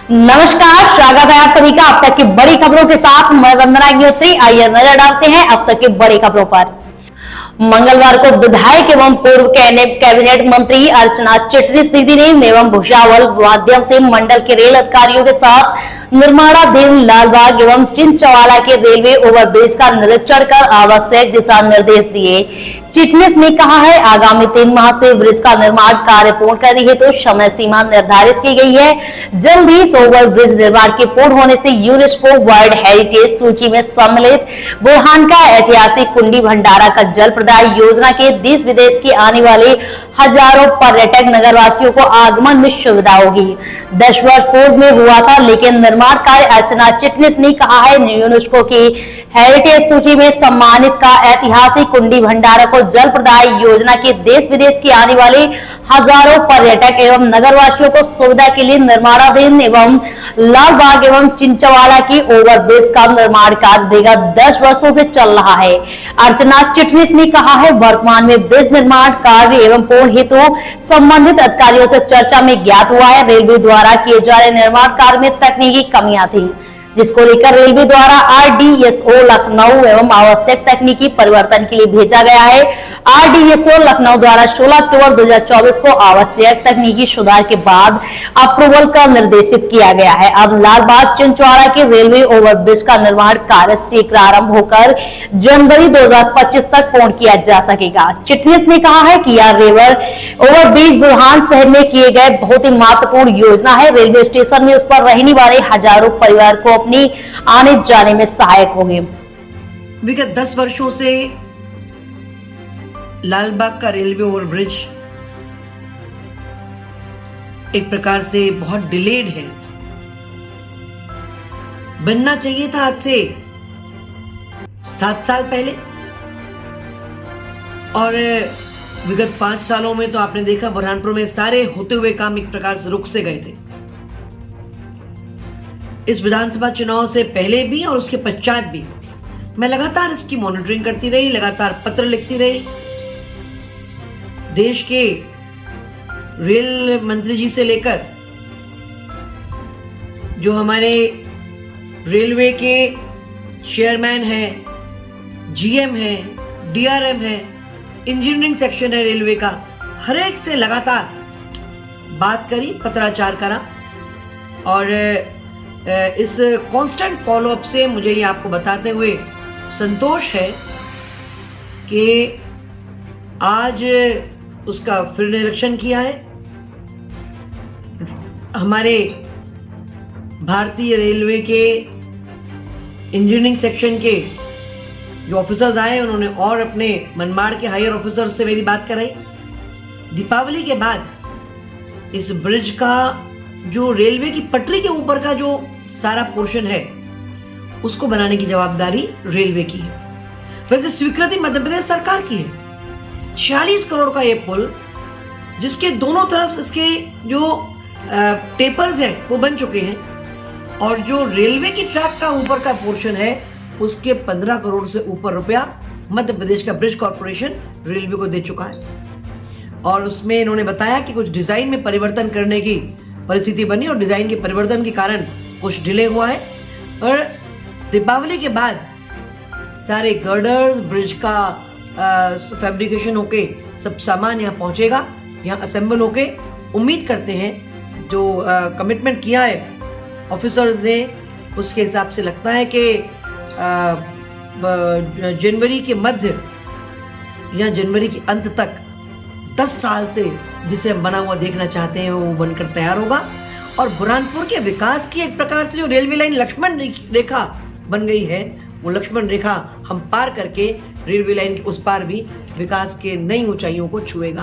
नमस्कार, स्वागत है आप सभी का अब तक की बड़ी खबरों के साथ। मैं वंदना अग्निहोत्री। आइए नजर डालते हैं अब तक की बड़ी खबरों पर। मंगलवार को विधायक एवं पूर्व कैबिनेट मंत्री अर्चना चिटनिस दीदी ने एवं भुसावल माध्यम से मंडल के रेल अधिकारियों के साथ निर्माणाधीन लालबाग एवं चिंचवाला के रेलवे ओवरब्रिज का निरीक्षण कर आवश्यक दिशा निर्देश दिए। चिटनिस ने कहा है, आगामी 3 माह से ब्रिज का निर्माण कार्य पूर्ण करने हेतु समय सीमा निर्धारित की गई है। जल्द ही इस ओवर ब्रिज निर्माण के पूर्ण होने से यूनेस्को वर्ल्ड हेरिटेज सूची में सम्मिलित बुरहान का ऐतिहासिक कुंडी भंडारा का जल प्रदाय योजना के देश विदेश के आने वाले हजारों पर्यटक नगरवासियों को आगमन में सुविधा होगी। 10 वर्ष पूर्व में हुआ था, लेकिन निर्माण कार्य अर्चना चिटनिस ने कहा है, यूनेस्को की हेरिटेज सूची में सम्मानित का ऐतिहासिक कुंडी भंडारा को जल प्रदाय योजना के देश विदेश के आने वाले हजारों पर्यटक एवं नगरवासियों को सुविधा के लिए निर्माणाधीन एवं लालबाग एवं चिंचवाला की ओवरब्रिज का निर्माण कार्य विगत 10 वर्षों से चल रहा है। अर्चना चिटनिस ने कहा है, वर्तमान में ब्रिज निर्माण कार्य एवं पूर्ण हेतु संबंधित अधिकारियों से चर्चा में ज्ञात हुआ है। रेलवे द्वारा किए जा रहे निर्माण कार्य में तकनीकी कमियां थी, जिसको लेकर रेलवे द्वारा RDSO लखनऊ एवं आवश्यक तकनीकी परिवर्तन के लिए भेजा गया है। RDSO लखनऊ द्वारा 16 अक्टूबर 2024 को आवश्यक तकनीकी सुधार के बाद अप्रूवल का निर्देशित किया गया है। अब लालबाग चिंचवाड़ा के रेलवे ओवरब्रिज का निर्माण कार्य शीघ्र आरंभ होकर जनवरी 2025 तक पूर्ण किया जा सकेगा। चिटनिस ने कहा है कि यह रेलवे ओवरब्रिज बुरहान शहर में किए गए बहुत ही महत्वपूर्ण योजना है। रेलवे स्टेशन में उस पर रहने वाले हजारों परिवार को अपनी आने जाने में सहायक होगी। विगत 10 वर्षों से लालबाग का रेलवे ओवरब्रिज एक प्रकार से बहुत डिलेड है। बनना चाहिए था आज से 7 साल पहले, और विगत 5 सालों में तो आपने देखा बुरहानपुर में सारे होते हुए काम एक प्रकार से रुक से गए थे। इस विधानसभा चुनाव से पहले भी और उसके पश्चात भी मैं लगातार इसकी मॉनिटरिंग करती रही, लगातार पत्र लिखती रही। देश के रेल मंत्री जी से लेकर जो हमारे रेलवे के चेयरमैन हैं, GM हैं, DRM हैं, इंजीनियरिंग सेक्शन है रेलवे का, हर एक से लगातार बात करी, पत्राचार करा, और इस कांस्टेंट फॉलोअप से मुझे ये आपको बताते हुए संतोष है कि आज उसका फिर निरीक्षण किया है। हमारे भारतीय रेलवे के इंजीनियरिंग सेक्शन के जो ऑफिसर्स आए, उन्होंने और अपने मनमाड़ के हायर ऑफिसर्स से मेरी बात कराई। दीपावली के बाद इस ब्रिज का जो रेलवे की पटरी के ऊपर का जो सारा पोर्शन है, उसको बनाने की जवाबदारी रेलवे की है। वैसे स्वीकृति मध्य प्रदेश सरकार की है। 46 करोड़ का ये पुल, जिसके दोनों तरफ इसके जो टेपर्स हैं वो बन चुके हैं, और जो रेलवे की ट्रैक का ऊपर का पोर्शन है उसके 15 करोड़ से ऊपर रुपया मध्य प्रदेश का ब्रिज कॉर्पोरेशन रेलवे को दे चुका है। और उसमें इन्होंने बताया कि कुछ डिजाइन में परिवर्तन करने की परिस्थिति बनी, और डिजाइन के परिवर्तन के कारण कुछ डिले हुआ है। और दीपावली के बाद सारे गर्डर्स, ब्रिज का फैब्रिकेशन होके सब सामान यहाँ पहुंचेगा, यहाँ असेंबल होके। उम्मीद करते हैं जो कमिटमेंट किया है ऑफिसर्स ने, उसके हिसाब से लगता है कि जनवरी के मध्य या जनवरी के अंत तक 10 साल से जिसे हम बना हुआ देखना चाहते हैं वो बनकर तैयार होगा। और बुरहानपुर के विकास की एक प्रकार से जो रेलवे लाइन लक्ष्मण रेखा बन गई है, वो लक्ष्मण रेखा हम पार करके रेलवे लाइन के उस पार भी विकास के नई ऊंचाइयों को छुएगा।